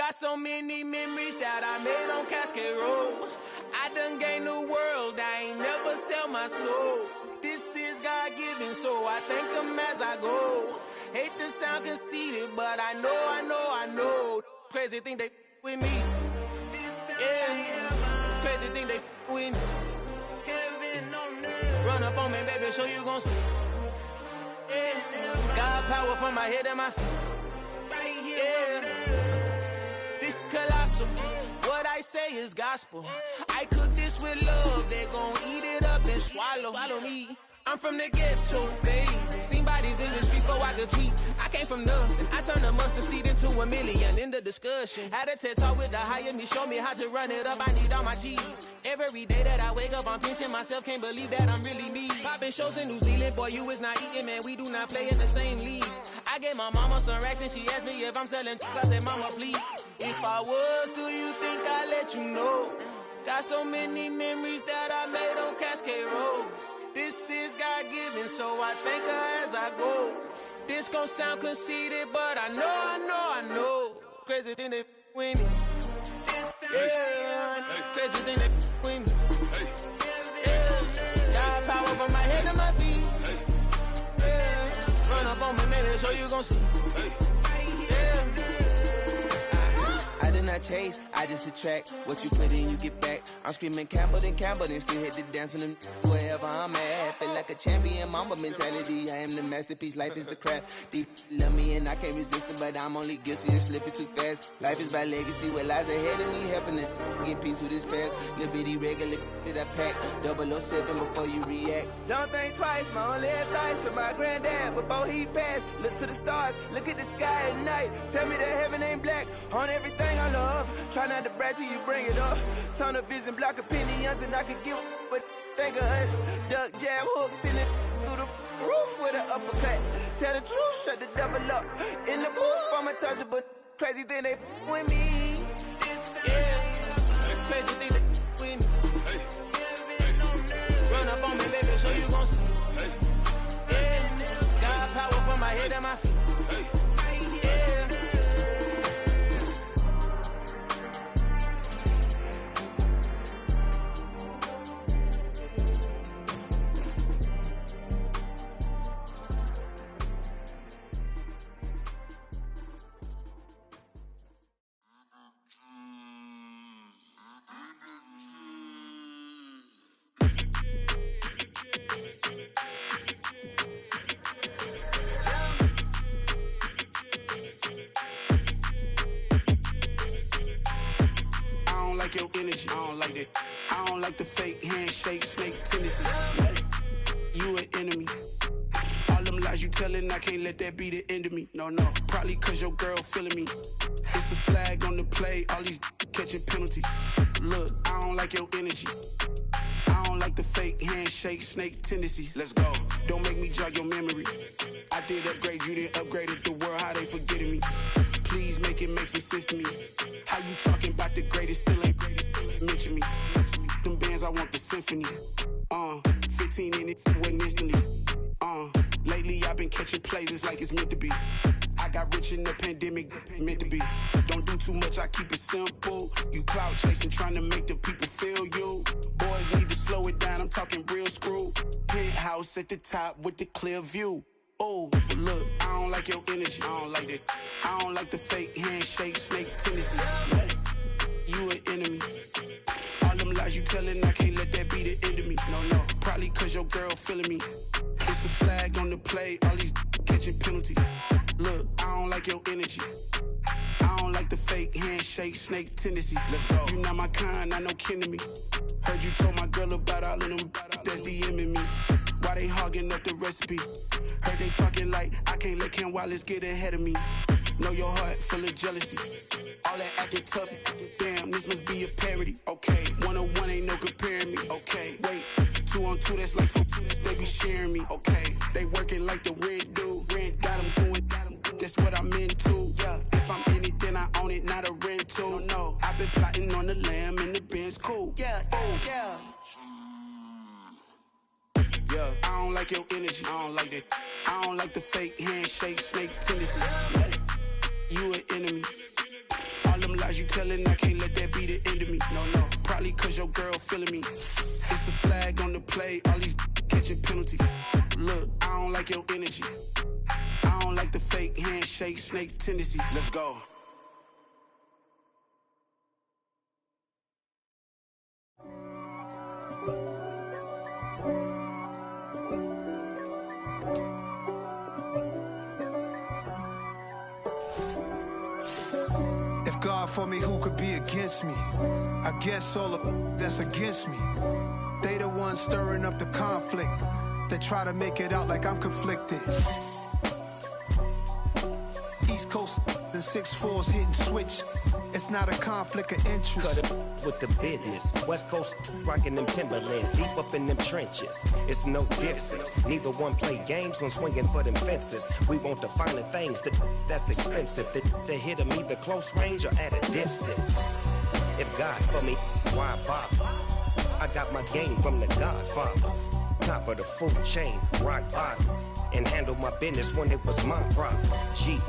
Got so many memories that I made on Cascade Road. I done gained the world, I ain't never sell my soul. This is God-given, so I thank him as I go. Hate to sound conceited, but I know. Crazy thing they with me. Yeah, crazy thing they with me. Run up on me, baby, so you gon' see. Yeah, got power from my head and my feet. Yeah, this colossal. What I say is gospel. I cook this with love. They gon' eat it up and swallow me. I'm from the ghetto, babe. Seen bodies in the streets so I could tweet. I came from nothing. I turned a mustard seed into a million. In the discussion, had a TED talk with the higher me. Show me how to run it up. I need all my cheese. Every day that I wake up, I'm pinching myself. Can't believe that I'm really me. Popping shows in New Zealand, boy, you is not eating, man. We do not play in the same league. I gave my mama some racks and she asked me if I'm selling. I said, mama, please. If I was, do you think I'd let you know? Got so many memories that I made on Cascade Road. This is God-given, so I thank her as I go. This gon' sound conceited, but I know. Crazy thing they with me. Yeah, crazy thing they with me. Yeah, got power from my head to my feet. Yeah, run up on me, maybe so you gon' see. Yeah. I do not chase, I just attract. What you put in, you get back. I'm screaming Campbell, then still hit the dance and them wherever I'm at. Feel like a champion, mamba mentality. I am the masterpiece, life is the craft. Deep love me and I can't resist it, but I'm only guilty of slipping too fast. Life is by legacy, what lies ahead of me, helping it get peace with his past. Little bitty regular that I pack, 007 before you react. Don't think twice, my only advice for my granddad before he passed. Look to the stars, look at the sky at night. Tell me that heaven ain't black on everything I love. Try not to brag till you bring it up. Tunnel vision, block opinions, and I could give but think of us. Duck, jab, hooks in it through the roof with an uppercut. Tell the truth, shut the devil up. In the booth, I'm untouchable. Crazy thing they with me. Yeah, crazy thing they with me. Run up on me, baby, so you gon' see. Yeah, got power from my head and my feet. Your energy, I don't like that. I don't like the fake handshake, snake tendency. You an enemy. All them lies you telling, I can't let that be the end of me. No, probably cause your girl feeling me. It's a flag on the play, all these catching penalties. Look, I don't like your energy. I don't like the fake handshake, snake tendency. Let's go. Don't make me jog your memory. I did upgrade you, then upgraded the world, how they forgetting me. Please make it make some sense to me. How you talking about the greatest, still ain't mention me. Them bands, I want the symphony. 15 in it, wasn't instantly. Lately I've been catching plays, it's like it's meant to be. I got rich in the pandemic, meant to be. Don't do too much, I keep it simple. You clout chasing, trying to make the people feel you. Boys need to slow it down, I'm talking real screw. Penthouse at the top with the clear view. Oh, look, I don't like your energy, I don't like that. I don't like the fake handshake, snake tendency. You an enemy. All them lies you telling, I can't let that be the end of me. No, probably cause your girl feeling me. It's a flag on the play, all these catching penalties. Look, I don't like your energy. I don't like the fake handshake, snake tendency. Let's go. You not my kind, not no kin to me. Heard you told my girl about all of them that's DMing me. Why they hogging up the recipe? Heard they talking like I can't let Ken Wallace get ahead of me. Know your heart full of jealousy. All that acting tough, damn, this must be a parody. Okay, 101 ain't no comparing me. Okay, wait, 2 on 2, that's like 4 they be sharing me. Okay, they working like the rent do. Rent got them going, that's what I'm into. Yeah, if I'm in it, then I own it, not a rental. No, I've been plotting on the lamb and the Benz cool. Yeah, yeah. Yeah, I don't like your energy, I don't like that. I don't like the fake handshake, snake tendency. You an enemy. All them lies you telling, I can't let that be the end of me. No, no, probably cause your girl feeling me. It's a flag on the play, all these catching penalties. Look, I don't like your energy. I don't like the fake handshake, snake tendency. Let's go. If God for me, who could be against me? I guess all of that's against me. They the ones stirring up the conflict. They try to make it out like I'm conflicted. East Coast and 6'4's hitting switch. It's not a conflict of interest. Cut it with the business. West Coast rocking them Timberlands, deep up in them trenches. It's no difference. Neither one play games when swinging for them fences. We want the finer things that's expensive. They hit them either close range or at a distance. If God for me, why bother? I got my game from the Godfather. Top of the food chain, rock bottom. And handle my business when it was my problem. G.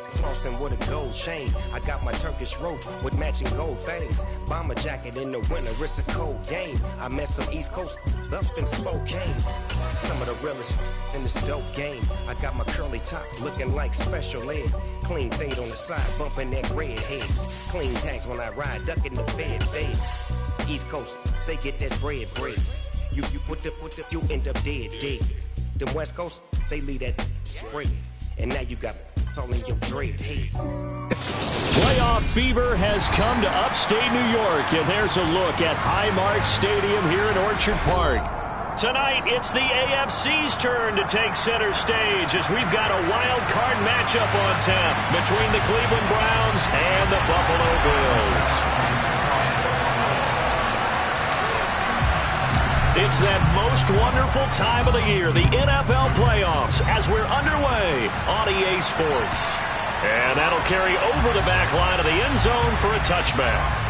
Flossing with a gold chain. I got my Turkish rope with matching gold things. Bomber jacket in the winter, it's a cold game. I met some East Coast up in Spokane. Some of the realest in this dope game. I got my curly top looking like special ed. Clean fade on the side, bumping that red head. Clean tags when I ride, ducking the fed. East Coast, they get that bread. You put the, you end up dead. Them West Coast, they leave that spread. And now you got calling your dread head. Playoff fever has come to upstate New York, and there's a look at Highmark Stadium here in Orchard Park. Tonight, it's the AFC's turn to take center stage as we've got a wild card matchup on tap between the Cleveland Browns and the Buffalo Bills. It's that most wonderful time of the year, the NFL playoffs, as we're underway on EA Sports. And that'll carry over the back line of the end zone for a touchback.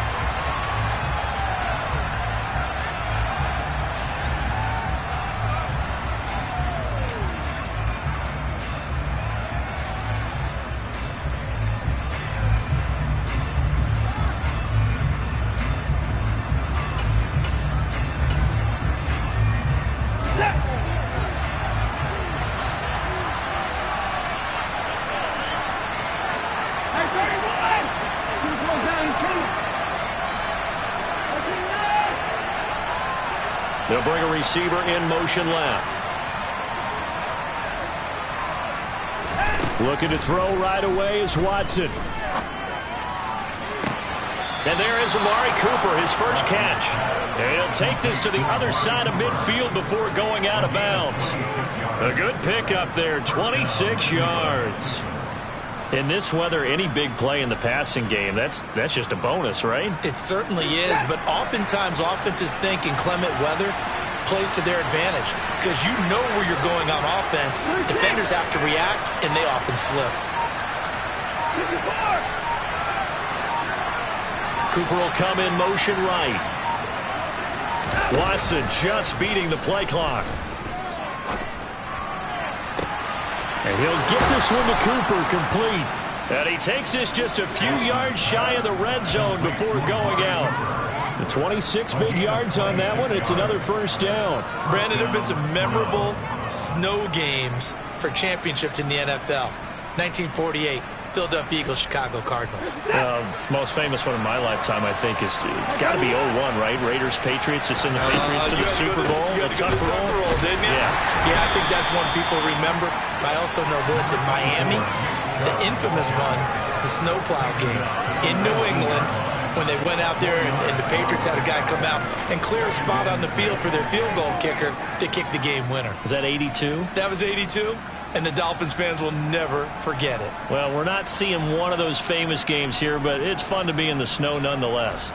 They'll bring a receiver in motion left. Looking to throw right away is Watson. And there is Amari Cooper, his first catch. And he'll take this to the other side of midfield before going out of bounds. A good pickup there, 26 yards. In this weather, any big play in the passing game, that's just a bonus, right? It certainly is, but oftentimes offenses think inclement weather plays to their advantage because you know where you're going on offense. Defenders have to react, and they often slip. Cooper will come in motion right. Watson just beating the play clock. And he'll get this one to Cooper complete. And he takes this just a few yards shy of the red zone before going out. The 26 big yards on that one. It's another first down. Brandon, there have been some memorable snow games for championships in the NFL. 1948. Philadelphia Eagles, Chicago Cardinals. Most famous one in my lifetime, I think, is got to be 01, right? Raiders, Patriots, just send the Patriots to the Super Bowl. You had to go to the Tucker Roll, didn't you? Yeah, I think that's one people remember. But I also know this, in Miami, the infamous one, the snowplow game in New England, when they went out there and the Patriots had a guy come out and clear a spot on the field for their field goal kicker to kick the game winner. Is that 82? That was 82. And the Dolphins fans will never forget it. Well, we're not seeing one of those famous games here, but it's fun to be in the snow nonetheless.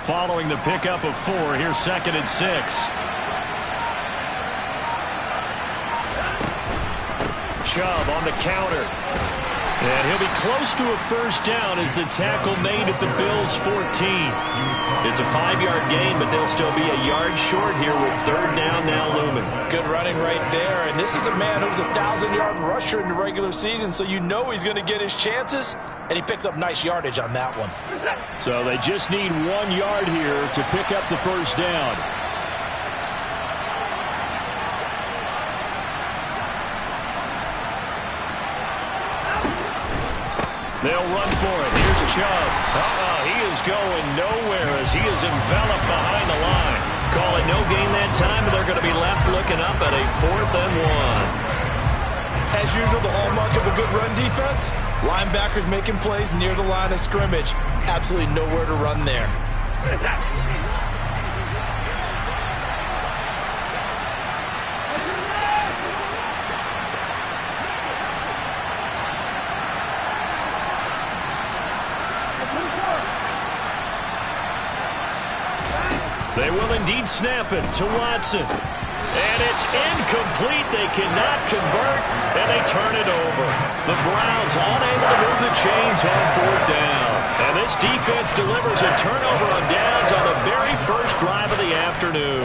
Following the pickup of 4, here's 2nd and 6. Chubb on the counter. And he'll be close to a first down as the tackle made at the Bills' 14. It's a 5-yard gain, but they'll still be a yard short here with third down now looming. Good running right there. And this is a man who's a 1,000-yard rusher in the regular season, so you know he's going to get his chances. And he picks up nice yardage on that one. So they just need 1 yard here to pick up the first down. They'll run for it. Here's Chubb. He is going nowhere as he is enveloped behind the line. Call it no gain that time, but they're going to be left looking up at a 4th and 1. As usual, the hallmark of a good run defense, linebackers making plays near the line of scrimmage. Absolutely nowhere to run there. They will indeed snap it to Watson. And it's incomplete. They cannot convert, and they turn it over. The Browns unable to move the chains on 4th down. And this defense delivers a turnover on downs on the very first drive of the afternoon.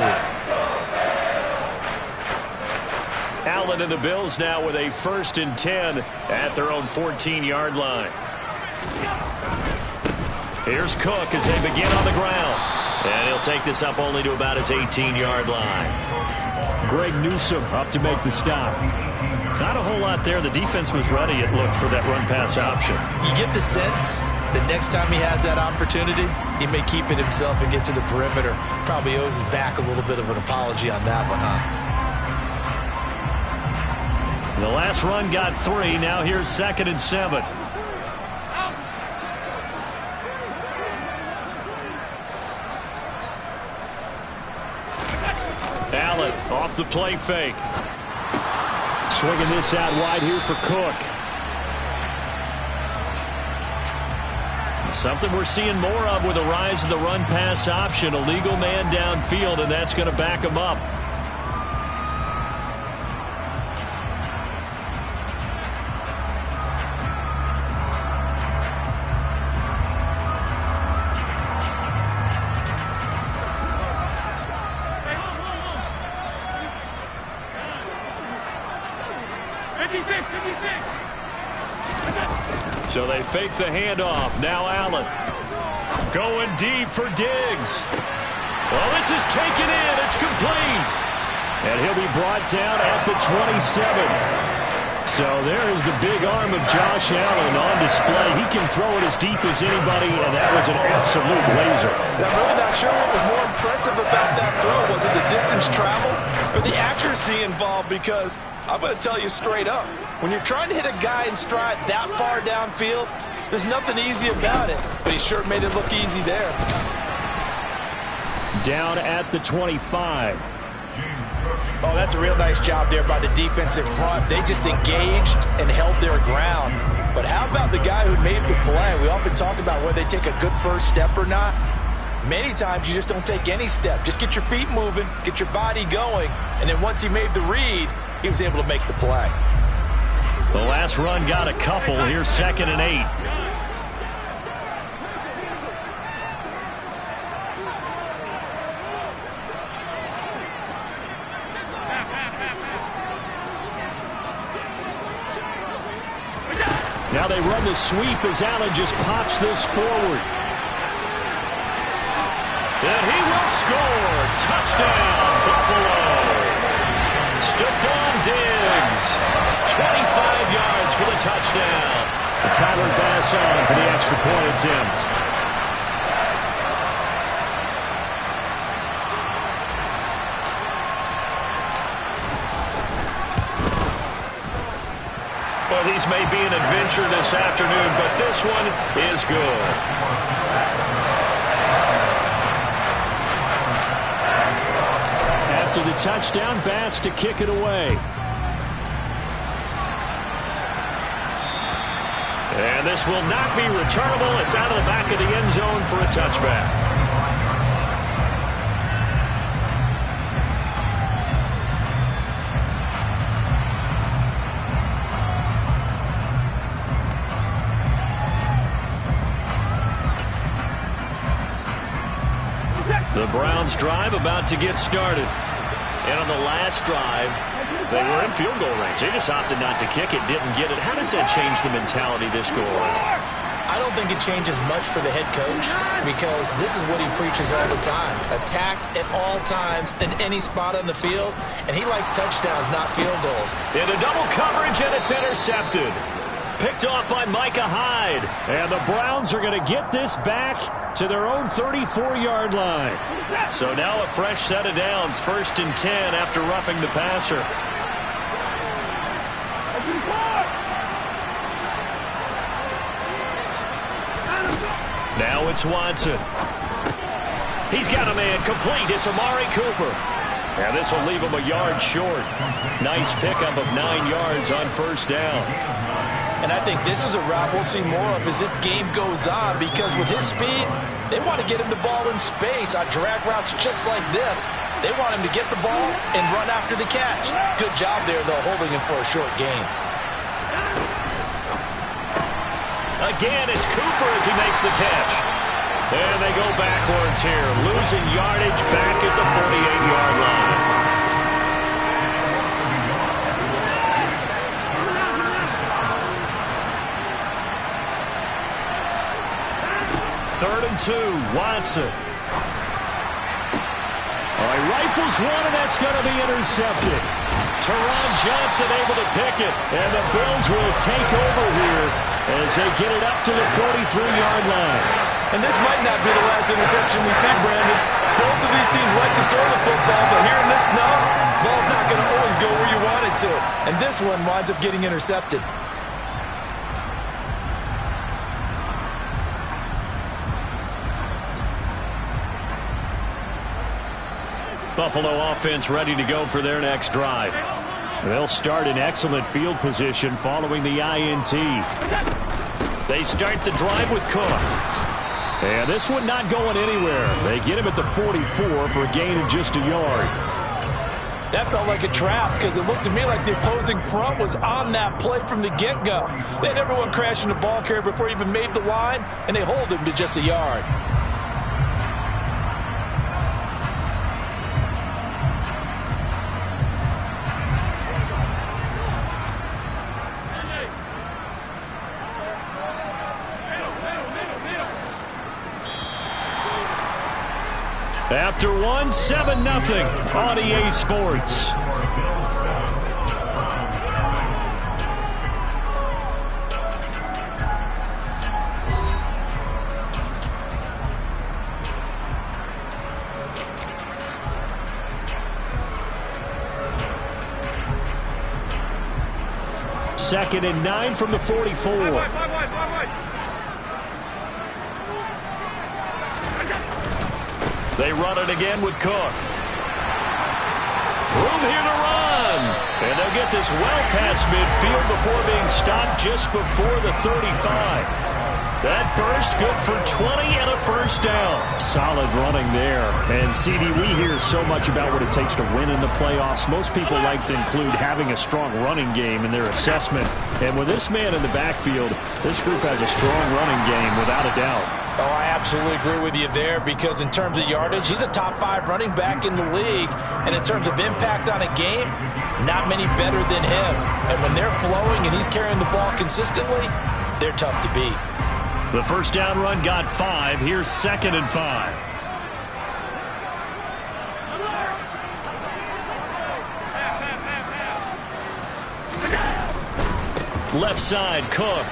Allen and the Bills now with a 1st and 10 at their own 14-yard line. Here's Cook as they begin on the ground. And he'll take this up only to about his 18-yard line. Greg Newsome up to make the stop. Not a whole lot there. The defense was ready, it looked, for that run-pass option. You get the sense that next time he has that opportunity, he may keep it himself and get to the perimeter. Probably owes his back a little bit of an apology on that one, huh? The last run got 3. Now here's 2nd and 7. Allen off the play fake. Swinging this out wide here for Cook. Something we're seeing more of with the rise of the run-pass option. A legal man downfield, and that's going to back him up. So they fake the handoff. Now Allen going deep for Diggs. Well, this is taken in. It's complete. And he'll be brought down at the 27. So there is the big arm of Josh Allen on display. He can throw it as deep as anybody, and that was an absolute laser. I'm really not sure what was more impressive about that throw. Was it the distance travel or the accuracy involved? Because I'm going to tell you straight up, when you're trying to hit a guy in stride that far downfield, there's nothing easy about it. But he sure made it look easy there. Down at the 25. Oh, that's a real nice job there by the defensive front. They just engaged and held their ground. But how about the guy who made the play? We often talk about whether they take a good first step or not. Many times you just don't take any step. Just get your feet moving, get your body going, and then once he made the read, he was able to make the play. The last run got a couple. Here's 2nd and 8. Now they run the sweep as Allen just pops this forward. And he will score. Touchdown, Buffalo. Stephon Diggs, 25 yards for the touchdown. And Tyler Bass on for the extra point attempt. Well, these may be an adventure this afternoon, but this one is good. After the touchdown, Bass to kick it away. And this will not be returnable. It's out of the back of the end zone for a touchback. The Browns drive about to get started. And on the last drive, they were in field goal range. They just opted not to kick it, didn't get it. How does that change the mentality this go around? I don't think it changes much for the head coach because this is what he preaches all the time. Attack at all times in any spot on the field, and he likes touchdowns, not field goals. Into double coverage, and it's intercepted. Picked off by Micah Hyde. And the Browns are going to get this back to their own 34-yard line. So now a fresh set of downs, 1st and 10 after roughing the passer. Now it's Watson. He's got a man complete. It's Amari Cooper. And this will leave him a yard short. Nice pickup of 9 yards on 1st down. And I think this is a route we'll see more of as this game goes on because with his speed, they want to get him the ball in space on drag routes just like this. They want him to get the ball and run after the catch. Good job there, though, holding him for a short gain. Again, it's Cooper as he makes the catch. And they go backwards here, losing yardage back at the 48-yard line. Third and 2, Watson. All right, rifles one, and that's going to be intercepted. Teron Johnson able to pick it, and the Bills will take over here as they get it up to the 43-yard line. And this might not be the last interception we see, Brandon. Both of these teams like to throw the football, but here in this snow, ball's not going to always go where you want it to. And this one winds up getting intercepted. Buffalo offense ready to go for their next drive. They'll start in excellent field position following the INT. They start the drive with Cook. And this one not going anywhere. They get him at the 44 for a gain of just a yard. That felt like a trap because it looked to me like the opposing front was on that play from the get-go. They had everyone crashing the ball carrier before he even made the line, and they hold him to just a yard. After one, 7-0 on EA Sports. Second and 9 from the 44. They run it again with Cook. Room here to run. And they'll get this well past midfield before being stopped just before the 35. That burst good for 20 and a 1st down. Solid running there. And, CD, we hear so much about what it takes to win in the playoffs. Most people like to include having a strong running game in their assessment. And with this man in the backfield, this group has a strong running game without a doubt. Oh, I absolutely agree with you there because in terms of yardage, he's a top 5 running back in the league. And in terms of impact on a game, not many better than him. And when they're flowing and he's carrying the ball consistently, they're tough to beat. The 1st down run got 5. Here's 2nd and 5. Left side, Cook.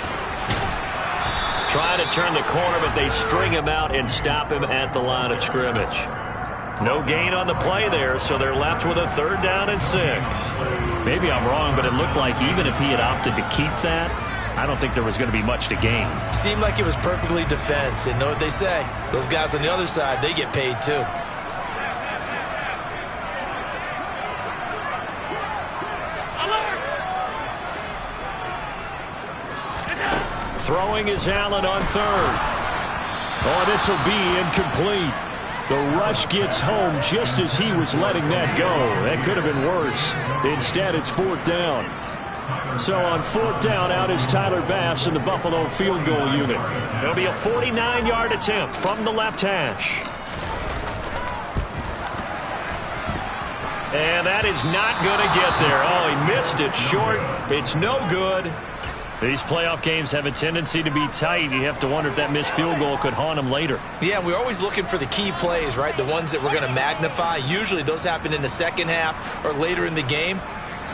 Trying to turn the corner, but they string him out and stop him at the line of scrimmage. No gain on the play there, so they're left with a 3rd down and 6. Maybe I'm wrong, but it looked like even if he had opted to keep that, I don't think there was going to be much to gain. Seemed like it was perfectly defense. And know what they say? Those guys on the other side, they get paid too. Throwing is Allen on 3rd. Oh, this will be incomplete. The rush gets home just as he was letting that go. That could have been worse. Instead, it's 4th down. So on 4th down, out is Tyler Bass in the Buffalo field goal unit. It'll be a 49-yard attempt from the left hash. And that is not going to get there. Oh, he missed it short. It's no good. These playoff games have a tendency to be tight. You have to wonder if that missed field goal could haunt him later. Yeah, we're always looking for the key plays, right? The ones that we're going to magnify. Usually those happen in the second half or later in the game.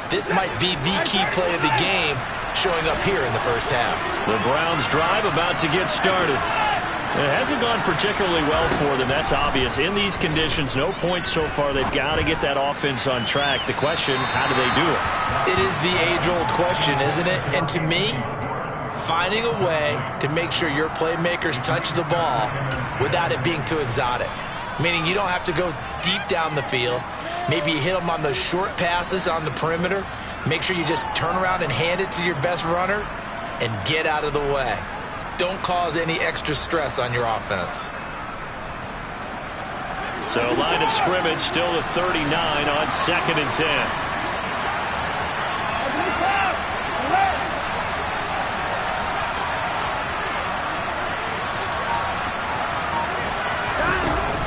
This might be the key play of the game showing up here in the first half. The Browns drive about to get started. It hasn't gone particularly well for them. That's obvious. In these conditions, no points so far. They've got to get that offense on track. The question, how do they do it? It is the age-old question, isn't it? And to me, finding a way to make sure your playmakers touch the ball without it being too exotic. Meaning you don't have to go deep down the field. Maybe you hit them on those short passes on the perimeter. Make sure you just turn around and hand it to your best runner and get out of the way. Don't cause any extra stress on your offense. So line of scrimmage still the 39 on 2nd and 10.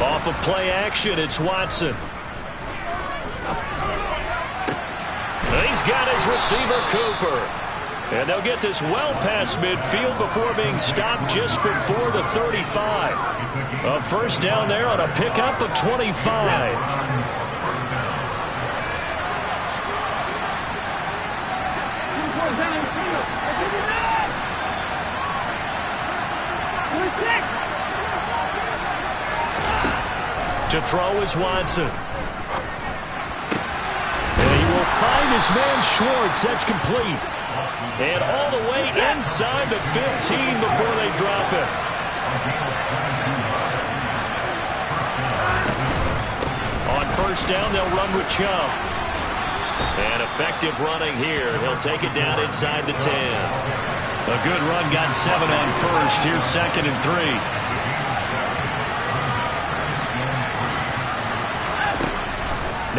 Off of play action, it's Watson. He's got his receiver, Cooper. And they'll get this well past midfield before being stopped just before the 35. A first down there on a pickup of 25. To throw is Watson. And he will find his man Schwartz. That's complete. And all the way inside the 15 before they drop it. On first down, they'll run with Chubb. And effective running here. He'll take it down inside the 10. A good run, got 7 on first. Here's 2nd and 3.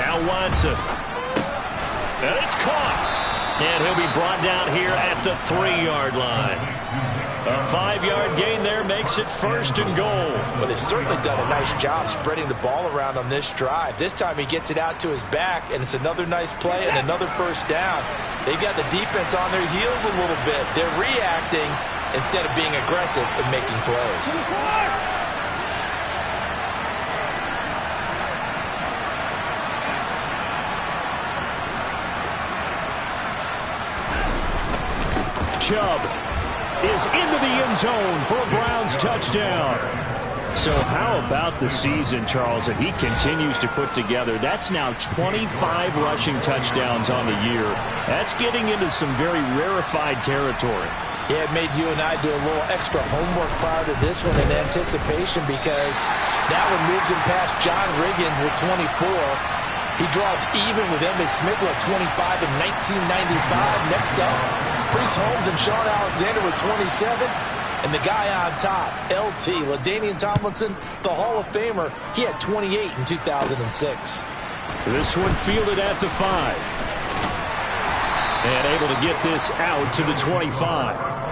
Now Watson. And it's caught. And he'll be brought down here at the 3-yard line. A 5-yard gain there makes it 1st and goal. Well, they've certainly done a nice job spreading the ball around on this drive. This time he gets it out to his back, and it's another nice play and another first down. They've got the defense on their heels a little bit. They're reacting instead of being aggressive and making plays. Chubb is into the end zone for a Browns touchdown. So how about the season, Charles, that he continues to put together? That's now 25 rushing touchdowns on the year. That's getting into some very rarefied territory. Yeah, it made you and I do a little extra homework prior to this one in anticipation, because that one moves him past John Riggins with 24. He draws even with Emmitt Smith at 25 in 1995. Next up, Priest Holmes and Sean Alexander with 27. And the guy on top, LT, LaDainian Tomlinson, the Hall of Famer, he had 28 in 2006. This one fielded at the 5. And able to get this out to the 25.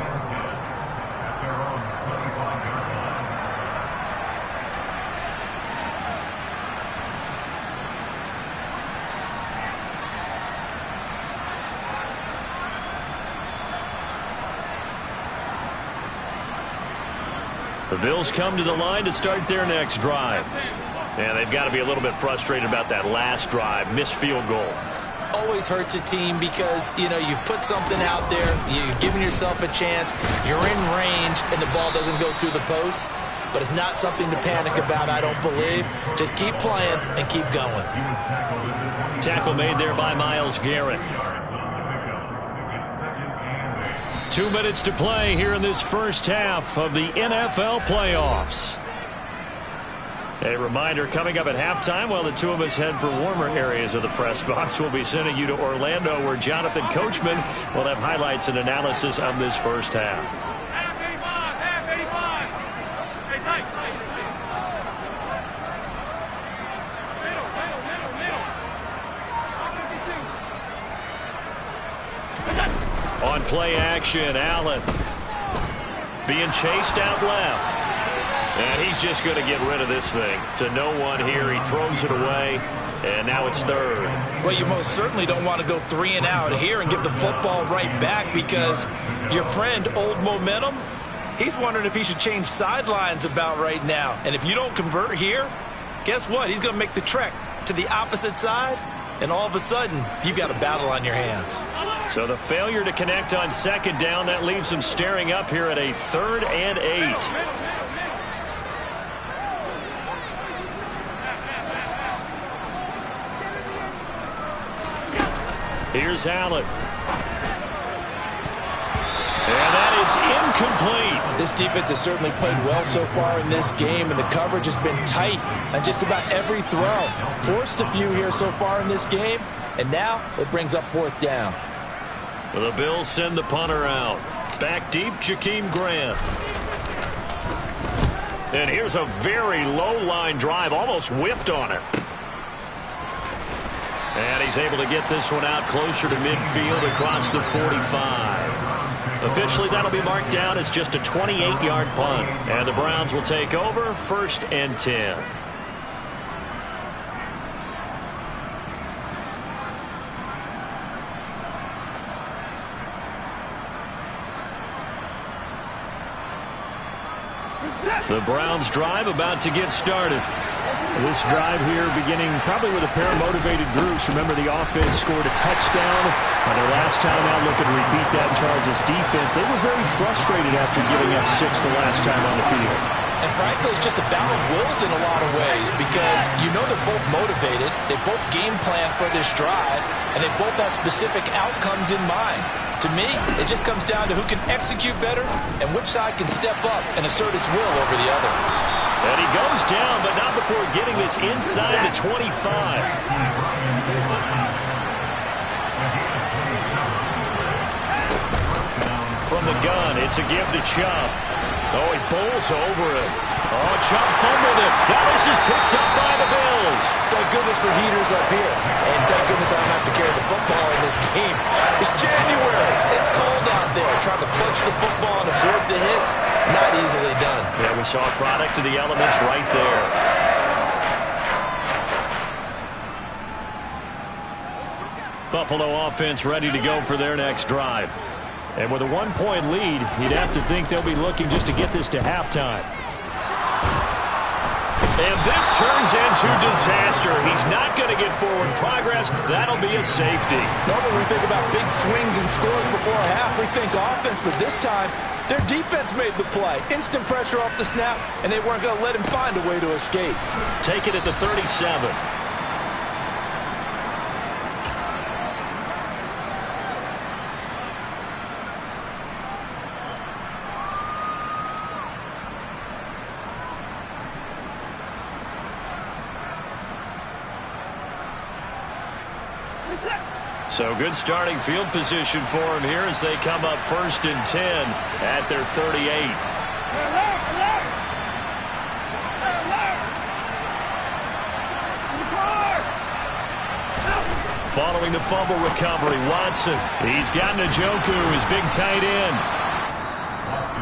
The Bills come to the line to start their next drive. And they've got to be a little bit frustrated about that last drive, missed field goal. Always hurts a team because, you know, you've put something out there, you've given yourself a chance, you're in range, and the ball doesn't go through the posts. But it's not something to panic about, I don't believe. Just keep playing and keep going. Tackle made there by Myles Garrett. 2 minutes to play here in this first half of the NFL playoffs. A reminder, coming up at halftime, while the two of us head for warmer areas of the press box, we'll be sending you to Orlando, where Jonathan Coachman will have highlights and analysis of this first half. On play action, Allen being chased out left. And he's just going to get rid of this thing. To no one here. He throws it away. And now it's third. Well, you most certainly don't want to go 3 and out here and give the football right back, because your friend, Old Momentum, he's wondering if he should change sidelines about right now. And if you don't convert here, guess what? He's going to make the trek to the opposite side, and all of a sudden, you've got a battle on your hands. So the failure to connect on second down, that leaves him staring up here at a 3rd and 8. Here's Allen. And that is incomplete. This defense has certainly played well so far in this game, and the coverage has been tight on just about every throw. Forced a few here so far in this game, and now it brings up 4th down. The Bills send the punter out. Back deep, Jakeem Grant. And here's a very low line drive, almost whiffed on it. And he's able to get this one out closer to midfield across the 45. Officially, that'll be marked down as just a 28-yard punt. And the Browns will take over, 1st and 10. The Browns drive about to get started. This drive here beginning probably with a pair of motivated groups. Remember, the offense scored a touchdown on their last time out. Looking to repeat that in Charles' defense. They were very frustrated after giving up 6 the last time on the field. And frankly, it's just a battle of wills in a lot of ways, because you know they're both motivated, they both game plan for this drive, and they both have specific outcomes in mind. To me, it just comes down to who can execute better and which side can step up and assert its will over the other. And he goes down, but not before getting this inside the 25. From the gun, it's a give to Chubb. Oh, he bowls over it. Oh, Chubb fumbled it. Now this is picked up by the Bills. Thank goodness for heaters up here. And thank goodness I don't have to carry the football in this game. It's January. It's cold out there. Trying to clutch the football and absorb the hits, not easily done. Yeah, we saw a product of the elements right there. Buffalo offense ready to go for their next drive. And with a 1-point lead, you'd have to think they'll be looking just to get this to halftime. And this turns into disaster. He's not going to get forward progress. That'll be a safety. Normally we think about big swings and scores before a half. We think offense, but this time their defense made the play. Instant pressure off the snap, and they weren't going to let him find a way to escape. Take it at the 37. So good starting field position for him here as they come up 1st and 10 at their 38. Following the fumble recovery, Watson. He's got Njoku, his big tight end.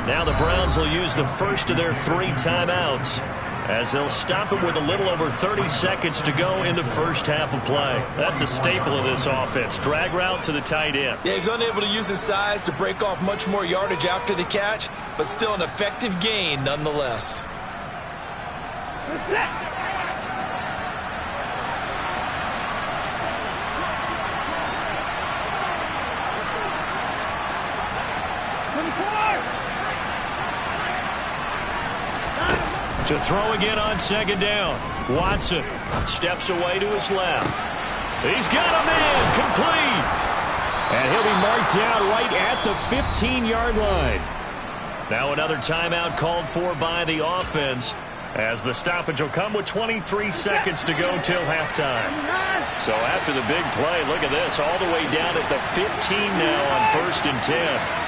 Now the Browns will use the first of their 3 timeouts, as they'll stop it with a little over 30 seconds to go in the first half of play. That's a staple of this offense. Drag route to the tight end. Yeah, he's unable to use his size to break off much more yardage after the catch, but still an effective gain nonetheless. To throw again on second down. Watson steps away to his left. He's got a man complete. And he'll be marked down right at the 15-yard line. Now another timeout called for by the offense, as the stoppage will come with 23 seconds to go till halftime. So after the big play, look at this, all the way down at the 15 now on 1st and 10.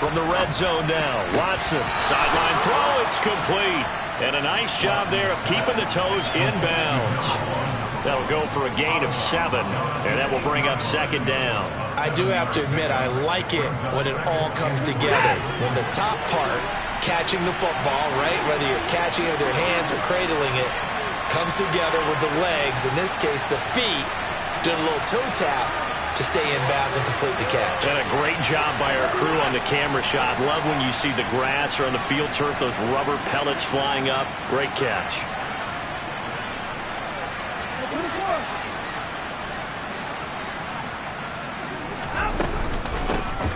From the red zone now, Watson, sideline throw, it's complete. And a nice job there of keeping the toes in bounds. That'll go for a gain of 7, and that will bring up second down. I do have to admit, I like it when it all comes together. When the top part catching the football, right? Whether you're catching it with your hands or cradling it, comes together with the legs, in this case the feet, doing a little toe tap to stay in bounds and complete the catch. And a great job by our crew on the camera shot. Love when you see the grass or on the field turf, those rubber pellets flying up. Great catch.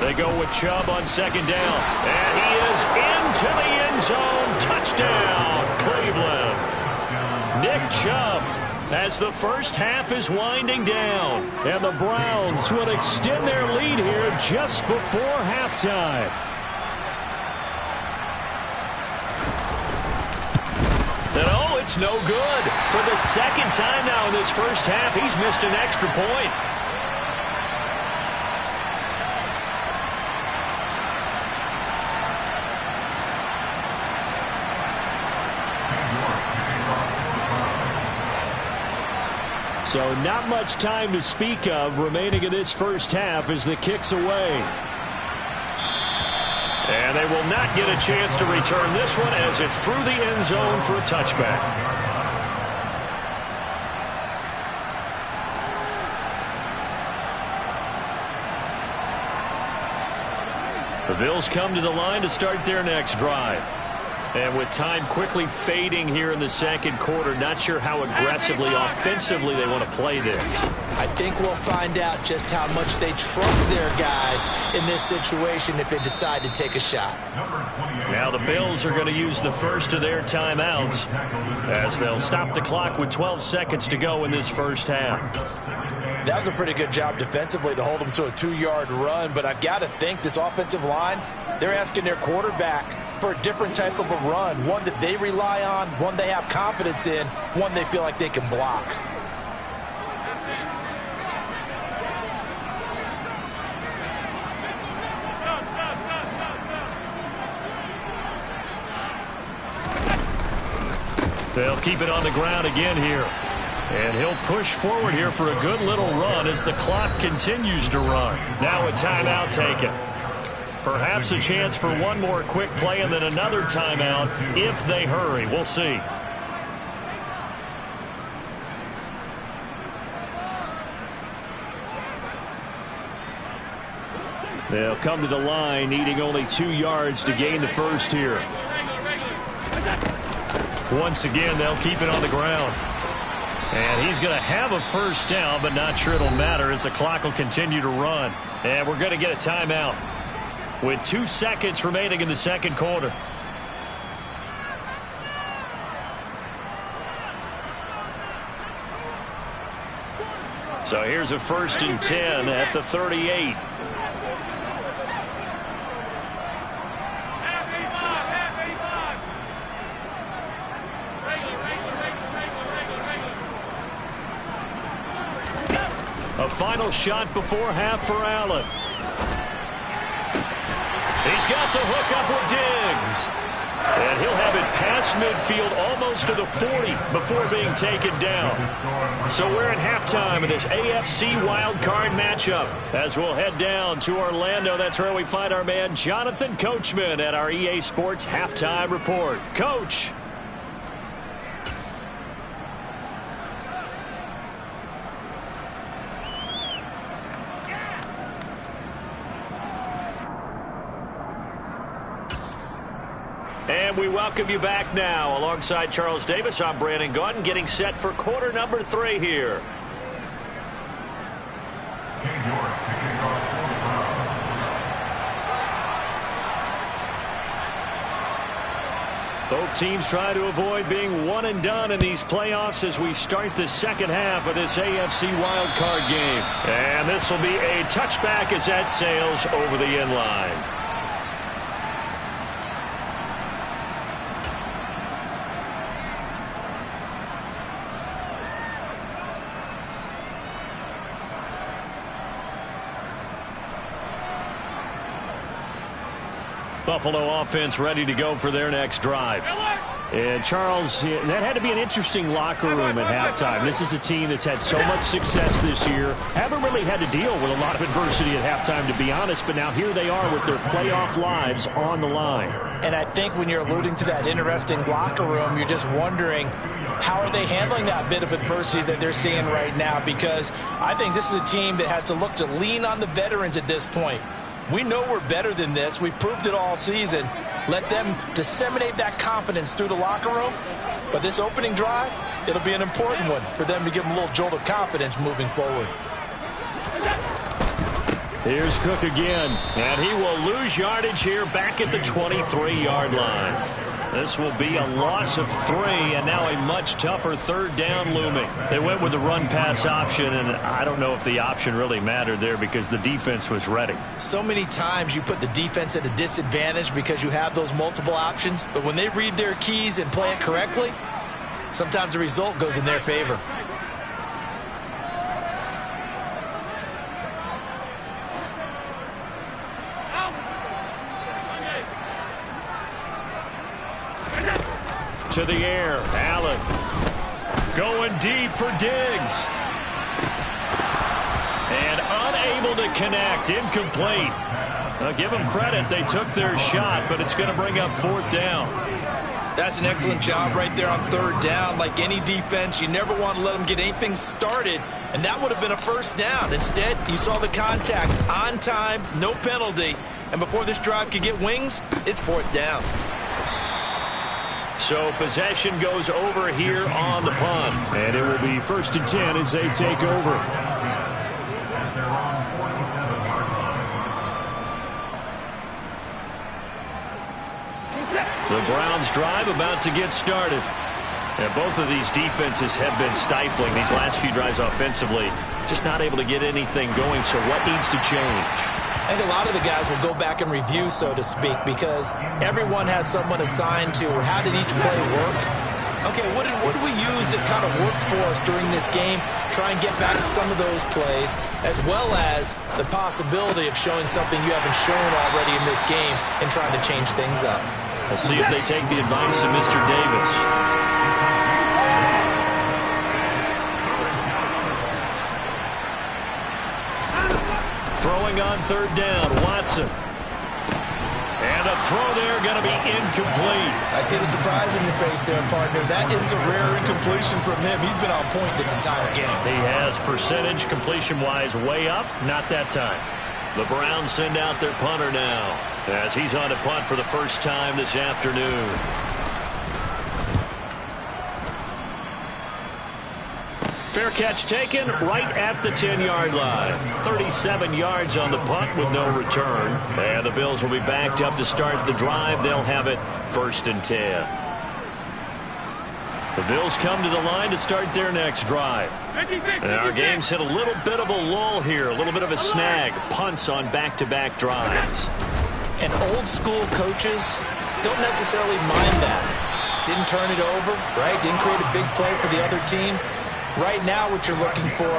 They go with Chubb on second down. And he is into the end zone. Touchdown, Cleveland. Nick Chubb, as the first half is winding down. And the Browns will extend their lead here just before halftime. And oh, it's no good. For the second time now in this first half, he's missed an extra point. So not much time to speak of remaining in this first half as the kick's away. And they will not get a chance to return this one as it's through the end zone for a touchback. The Bills come to the line to start their next drive. And with time quickly fading here in the second quarter, not sure how aggressively, offensively they want to play this. I think we'll find out just how much they trust their guys in this situation if they decide to take a shot. Now the Bills are going to use the first of their timeouts as they'll stop the clock with 12 seconds to go in this first half. That was a pretty good job defensively to hold them to a 2-yard run, but I've got to think this offensive line, they're asking their quarterback for a different type of a run, one that they rely on, one they have confidence in, one they feel like they can block. They'll keep it on the ground again here. And he'll push forward here for a good little run as the clock continues to run. Now a timeout taken. Perhaps a chance for one more quick play and then another timeout if they hurry. We'll see. They'll come to the line needing only 2 yards to gain the first here. Once again, they'll keep it on the ground. And he's going to have a first down, but not sure it'll matter as the clock will continue to run. And we're going to get a timeout with 2 seconds remaining in the second quarter. So here's a 1st and 10 at the 38. A final shot before half for Allen. He's got the hook up with Diggs. And he'll have it past midfield almost to the 40 before being taken down. So we're at halftime of this AFC wildcard matchup as we'll head down to Orlando. That's where we find our man Jonathan Coachman at our EA Sports Halftime Report. Coach. And we welcome you back now. Alongside Charles Davis, I'm Brandon Gaudin, getting set for quarter number 3 here. Both teams try to avoid being one and done in these playoffs as we start the second half of this AFC wildcard game. And this will be a touchback as that sails over the end line. Buffalo offense ready to go for their next drive. And, Charles, that had to be an interesting locker room at halftime. This is a team that's had so much success this year. Haven't really had to deal with a lot of adversity at halftime, to be honest, but now here they are with their playoff lives on the line. And I think when you're alluding to that interesting locker room, you're just wondering, how are they handling that bit of adversity that they're seeing right now? Because I think this is a team that has to look to lean on the veterans at this point. We know we're better than this. We've proved it all season. Let them disseminate that confidence through the locker room. But this opening drive, it'll be an important one for them to give them a little jolt of confidence moving forward. Here's Cook again, and he will lose yardage here back at the 23-yard line. This will be a loss of 3, and now a much tougher third down looming. They went with the run-pass option, and I don't know if the option really mattered there because the defense was ready. So many times you put the defense at a disadvantage because you have those multiple options, but when they read their keys and play it correctly, sometimes the result goes in their favor. To the air, Allen going deep for Diggs. And unable to connect, incomplete. Give them credit, they took their shot, but it's going to bring up 4th down. That's an excellent job right there on 3rd down. Like any defense, you never want to let them get anything started, and that would have been a 1st down. Instead, you saw the contact on time, no penalty, and before this drive could get wings, it's 4th down. So possession goes over here on the punt. And it will be 1st and 10 as they take over. The Browns drive about to get started. And both of these defenses have been stifling these last few drives offensively. Just not able to get anything going, so what needs to change? I think a lot of the guys will go back and review, so to speak, because everyone has someone assigned to how did each play work. Okay, what did we use that kind of worked for us during this game? Try and get back some of those plays, as well as the possibility of showing something you haven't shown already in this game and trying to change things up. We'll see if they take the advice of Mr. Davis. Throwing on 3rd down, Watson. And a throw there going to be incomplete. I see the surprise in your face there, partner. That is a rare incompletion from him. He's been on point this entire game. He has percentage completion-wise way up. Not that time. The Browns send out their punter now as he's on to punt for the first time this afternoon. Fair catch taken right at the 10-yard line. 37 yards on the punt with no return. And the Bills will be backed up to start the drive. They'll have it 1st and 10. The Bills come to the line to start their next drive. And our game's hit a little bit of a lull here, a little bit of a snag. Punts on back-to-back drives. And old-school coaches don't necessarily mind that. Didn't turn it over, right? Didn't create a big play for the other team. Right now what you're looking for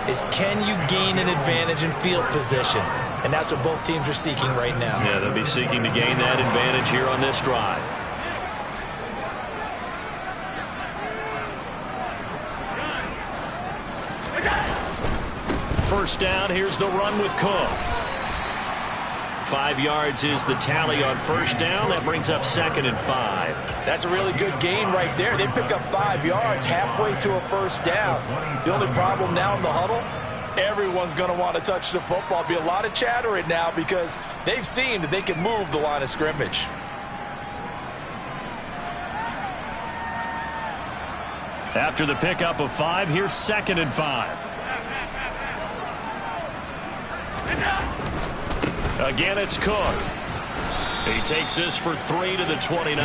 is can you gain an advantage in field position? And that's what both teams are seeking right now. Yeah, they'll be seeking to gain that advantage here on this drive. First down, here's the run with Cook. 5 yards is the tally on 1st down. That brings up 2nd and 5. That's a really good gain right there. They pick up 5 yards halfway to a 1st down. The only problem now in the huddle, everyone's going to want to touch the football. Be a lot of chattering now because they've seen that they can move the line of scrimmage. After the pickup of 5, here's 2nd and 5. Again, it's Cook. He takes this for 3 to the 29.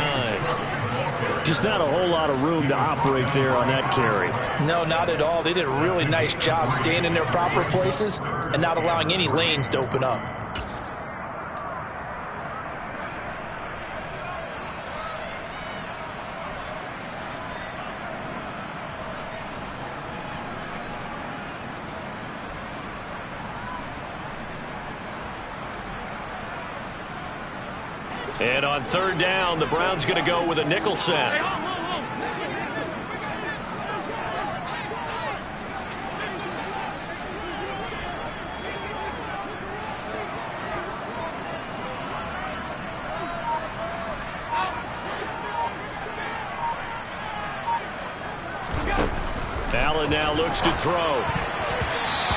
Just not a whole lot of room to operate there on that carry. No, not at all. They did a really nice job staying in their proper places and not allowing any lanes to open up. And on third down, the Browns going to go with a nickel set. Allen now looks to throw.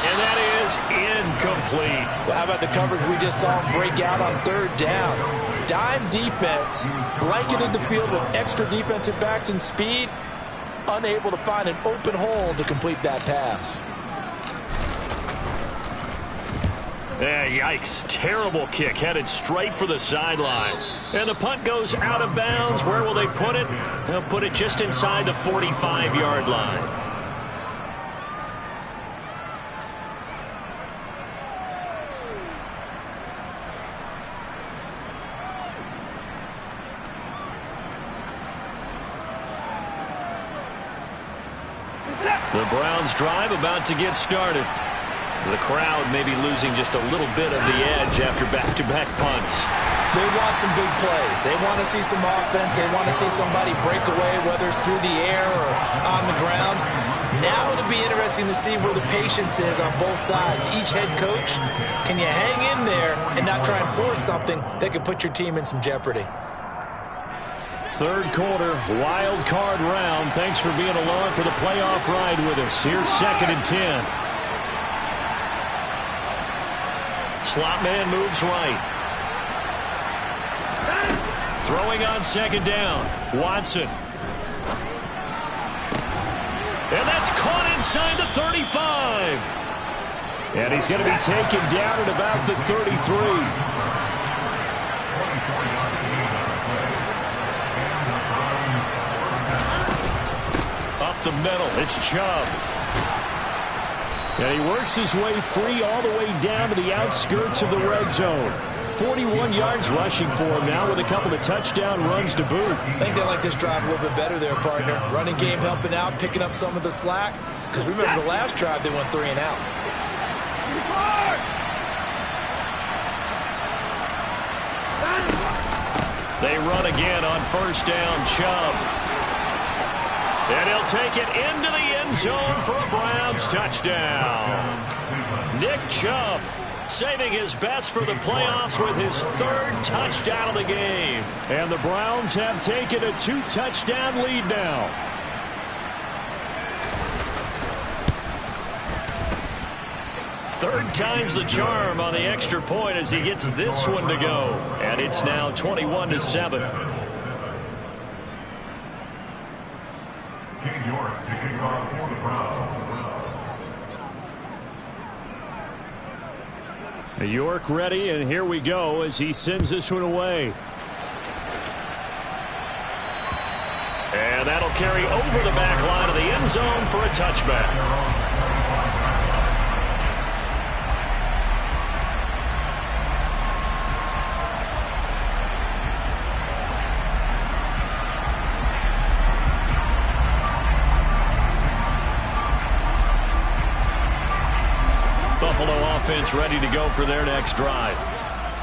And that is incomplete. Well, how about the coverage we just saw him break out on third down? Dime defense, blanketed the field with extra defensive backs and speed, unable to find an open hole to complete that pass. Yeah, yikes. Terrible kick headed straight for the sidelines. And the punt goes out of bounds. Where will they put it? They'll put it just inside the 45-yard line. The Browns drive about to get started. The crowd may be losing just a little bit of the edge after back-to-back punts. They want some big plays. They want to see some offense. They want to see somebody break away, whether it's through the air or on the ground. Now it'll be interesting to see where the patience is on both sides. Each head coach, can you hang in there and not try and force something that could put your team in some jeopardy? Third quarter, wild card round. Thanks for being along for the playoff ride with us. Here's 2nd and 10. Slot man moves right. Throwing on 2nd down. Watson. And that's caught inside the 35. And he's going to be taken down at about the 33. The middle, it's Chubb. And he works his way free all the way down to the outskirts of the red zone. 41 yards rushing for him now with a couple of touchdown runs to boot. I think they like this drive a little bit better there, partner. Running game helping out, picking up some of the slack. Because remember the last drive they went 3 and out. They run again on first down, Chubb. And he'll take it into the end zone for a Browns touchdown. Nick Chubb saving his best for the playoffs with his 3rd touchdown of the game. And the Browns have taken a 2-touchdown lead now. Third time's the charm on the extra point as he gets this one to go. And it's now 21-7. York ready, and here we go as he sends this one away. And that'll carry over the back line of the end zone for a touchback. Offense ready to go for their next drive.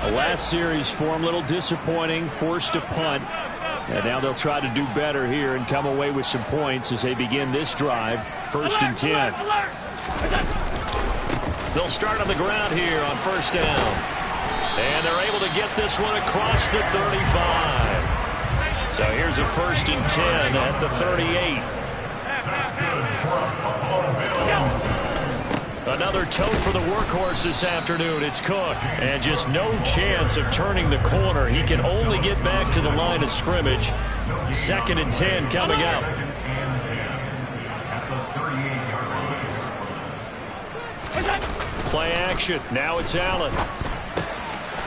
The last series for them, a little disappointing, forced a punt. And now they'll try to do better here and come away with some points as they begin this drive. 1st and 10. They'll start on the ground here on first down. And they're able to get this one across the 35. So here's a 1st and 10 at the 38. Another tote for the workhorse this afternoon. It's Cook. And just no chance of turning the corner. He can only get back to the line of scrimmage. 2nd and 10 coming up. Play action. Now it's Allen.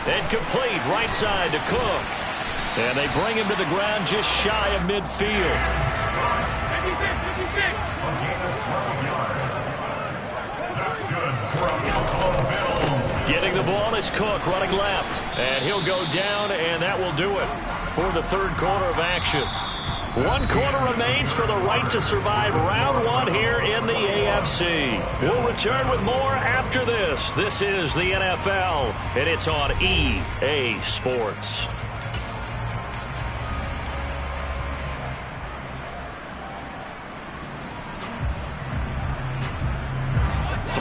And complete right side to Cook. And they bring him to the ground just shy of midfield. Getting the ball is Cook running left. And he'll go down, and that will do it for the 3rd quarter of action. 1 quarter remains for the right to survive round 1 here in the AFC. We'll return with more after this. This is the NFL, and it's on EA Sports.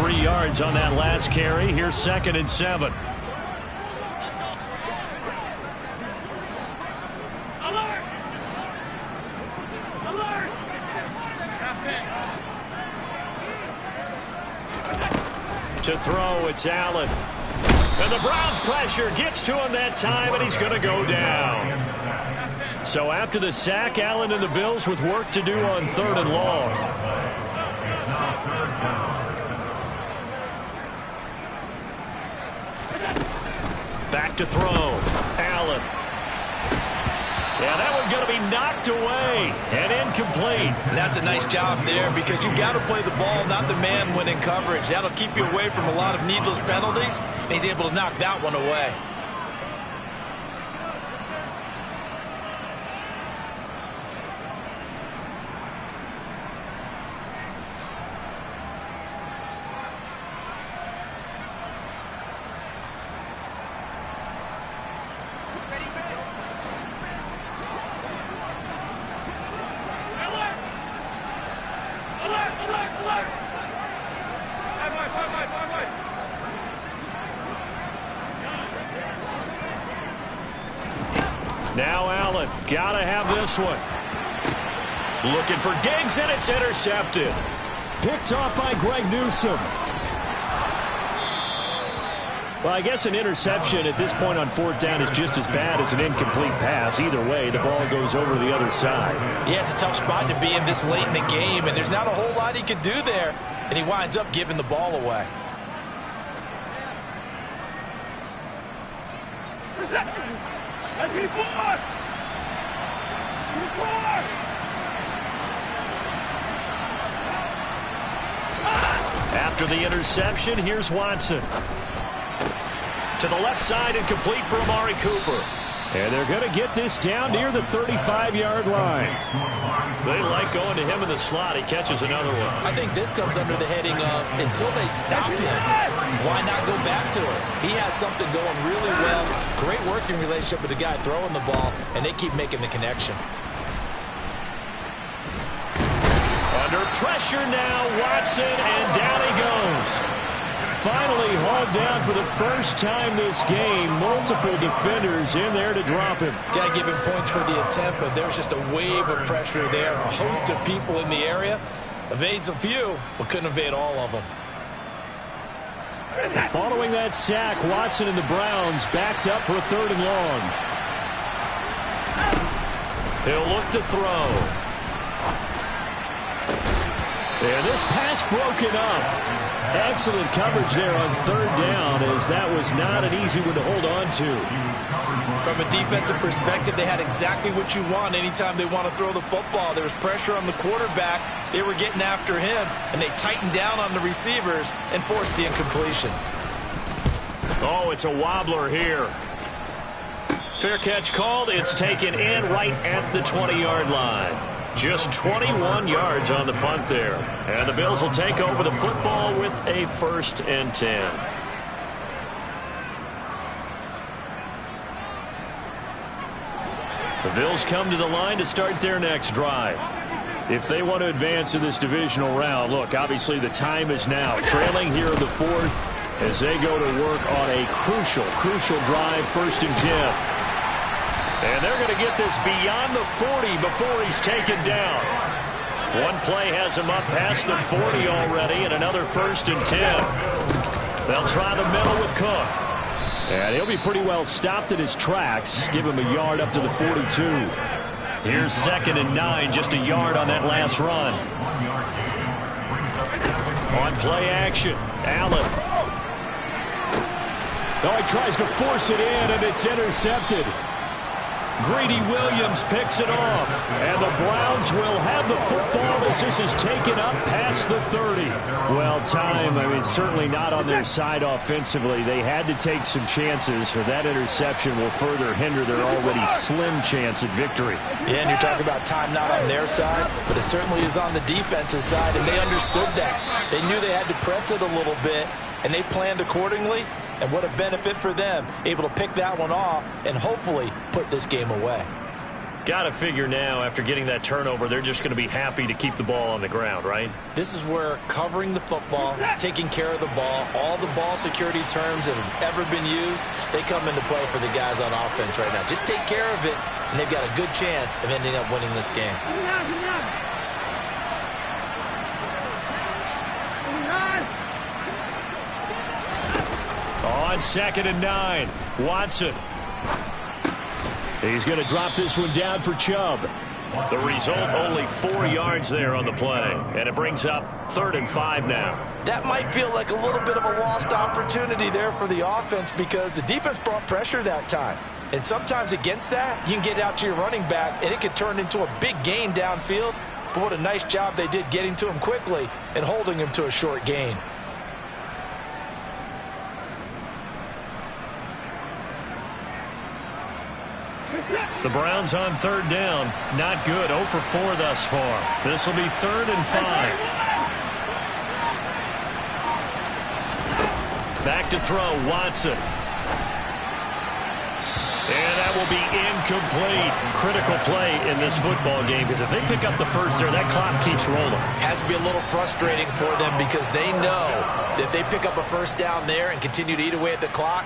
3 yards on that last carry. Here's 2nd and 7. To throw, it's Allen. And the Browns' pressure gets to him that time, and he's going to go down. So after the sack, Allen and the Bills with work to do on 3rd and long. Back to throw. Allen. Yeah, that one's going to be knocked away and incomplete. And that's a nice job there because you've got to play the ball, not the man when in coverage. That'll keep you away from a lot of needless penalties, and he's able to knock that one away. Now Allen, gotta have this one. Looking for Diggs, and it's intercepted. Picked off by Greg Newsome. Well, I guess an interception at this point on 4th down is just as bad as an incomplete pass. Either way, the ball goes over the other side. Yeah, it's a tough spot to be in this late in the game, and there's not a whole lot he can do there, and he winds up giving the ball away. After the interception, here's Watson. To the left side and complete for Amari Cooper. And they're going to get this down near the 35-yard line. They like going to him in the slot. He catches another one. I think this comes under the heading of until they stop him, why not go back to it? He has something going really well. Great working relationship with the guy throwing the ball, and they keep making the connection. Under pressure now, Watson, and down he goes. Finally hauled down for the first time this game. Multiple defenders in there to drop him. Got to give him points for the attempt, but there's just a wave of pressure there. A host of people in the area. Evades a few, but couldn't evade all of them. Following that sack, Watson and the Browns backed up for a 3rd and long. He'll look to throw. And this pass broken up. Excellent coverage there on 3rd down, as that was not an easy one to hold on to. From a defensive perspective, they had exactly what you want anytime they want to throw the football. There was pressure on the quarterback. They were getting after him, and they tightened down on the receivers and forced the incompletion. Oh, it's a wobbler here. Fair catch called. It's taken in right at the 20-yard line. Just 21 yards on the punt there. And the Bills will take over the football with a 1st and 10. The Bills come to the line to start their next drive. If they want to advance in this divisional round, look, obviously the time is now. Trailing here in the 4th as they go to work on a crucial drive, 1st and 10. And they're going to get this beyond the 40 before he's taken down. One play has him up past the 40 already, and another 1st and 10. They'll try the middle with Cook. And he'll be pretty well stopped in his tracks. Give him a yard up to the 42. Here's 2nd and 9, just a yard on that last run. On play action, Allen. Oh, he tries to force it in, and it's intercepted. Greedy Williams picks it off. And the Browns will have the football as this is taken up past the 30. Well, time, I mean, certainly not on their side offensively. They had to take some chances, but that interception will further hinder their already slim chance at victory. Yeah, and you're talking about time not on their side, but it certainly is on the defensive side, and they understood that. They knew they had to press it a little bit, and they planned accordingly. And what a benefit for them, able to pick that one off and hopefully put this game away. Got to figure now, after getting that turnover, they're just going to be happy to keep the ball on the ground, right? This is where covering the football, taking care of the ball, all the ball security terms that have ever been used, they come into play for the guys on offense right now. Just take care of it, and they've got a good chance of ending up winning this game. On 2nd and 9, Watson. He's going to drop this one down for Chubb. The result, only 4 yards there on the play. And it brings up 3rd and 5 now. That might feel like a little bit of a lost opportunity there for the offense because the defense brought pressure that time. And sometimes against that, you can get out to your running back, and it could turn into a big gain downfield. But what a nice job they did getting to him quickly and holding him to a short gain. The Browns on 3rd down. Not good. 0 for 4 thus far. This will be 3rd and 5. Back to throw, Watson. And that will be incomplete. Critical play in this football game because if they pick up the first there, that clock keeps rolling. Has to be a little frustrating for them because they know that if they pick up a first down there and continue to eat away at the clock,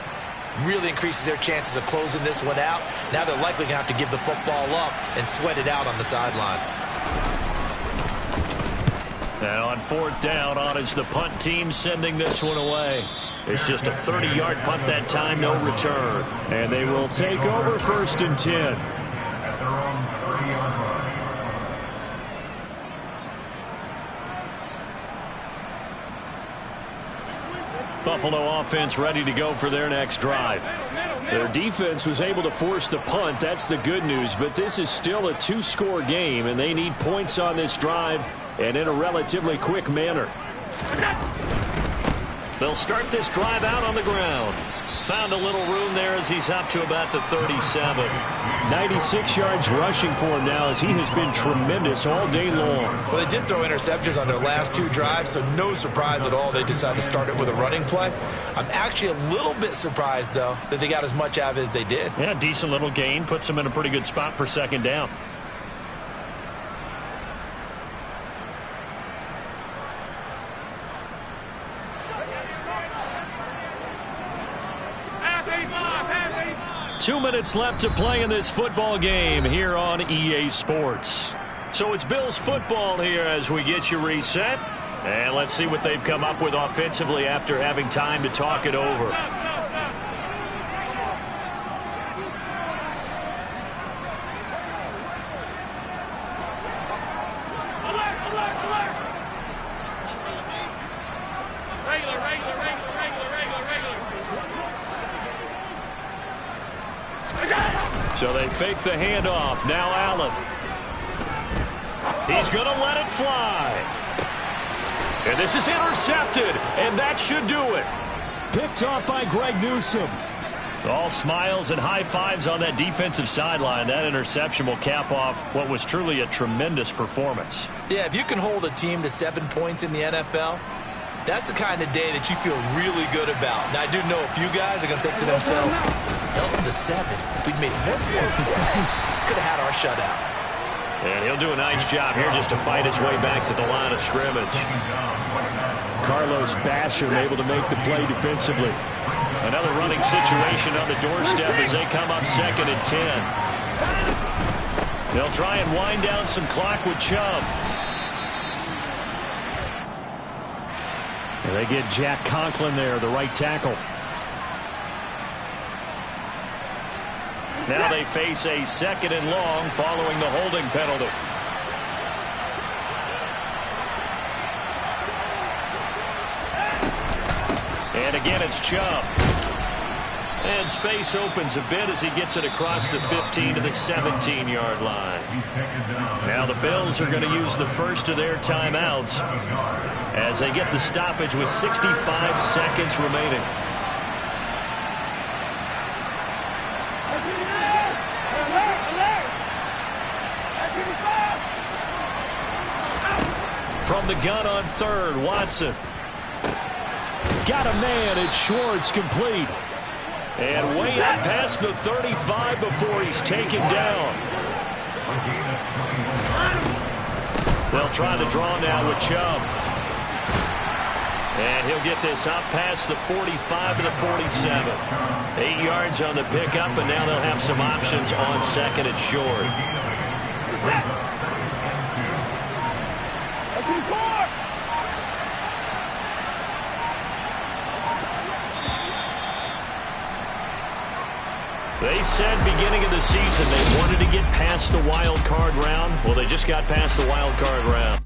really increases their chances of closing this one out. Now they're likely going to have to give the football up and sweat it out on the sideline. Now on 4th down, on is the punt team sending this one away. It's just a 30-yard punt that time, no return. And they will take over 1st and 10. Buffalo offense ready to go for their next drive. Their defense was able to force the punt. That's the good news. But this is still a 2-score game, and they need points on this drive and in a relatively quick manner. They'll start this drive out on the ground. Found a little room there as he's up to about the 37. 96 yards rushing for him now as he has been tremendous all day long. Well, they did throw interceptions on their last 2 drives, so no surprise at all they decided to start it with a running play. I'm actually a little bit surprised, though, that they got as much out of it as they did. Yeah, decent little gain. Puts them in a pretty good spot for 2nd down. Two minutes left to play in this football game here on EA Sports. So it's Bills football here as we get you reset. And let's see what they've come up with offensively after having time to talk it over. So they fake the handoff. Now Allen. He's going to let it fly. And this is intercepted, and that should do it. Picked off by Greg Newsome. All smiles and high fives on that defensive sideline. That interception will cap off what was truly a tremendous performance. Yeah, if you can hold a team to 7 points in the NFL, that's the kind of day that you feel really good about. Now, I do know a few guys are going to think to themselves, held them to 7. If we'd made one more play, could have had our shutout. And he'll do a nice job here just to fight his way back to the line of scrimmage. Carlos Basham able to make the play defensively. Another running situation on the doorstep as they come up 2nd and 10. They'll try and wind down some clock with Chubb. And they get Jack Conklin there, the right tackle. Now they face a 2nd and long following the holding penalty. And again, it's Chubb. And space opens a bit as he gets it across the 15 to the 17-yard line. Now the Bills are going to use the first of their timeouts as they get the stoppage with 65 seconds remaining. From the gun on 3rd, Watson. Got a man, it's Schwartz, complete. And way up past the 35 before he's taken down. They'll try the draw now with Chubb. And he'll get this up past the 45 to the 47. 8 yards on the pickup, and now they'll have some options on second and short. They said beginning of the season they wanted to get past the wild card round. Well, they just got past the wild card round.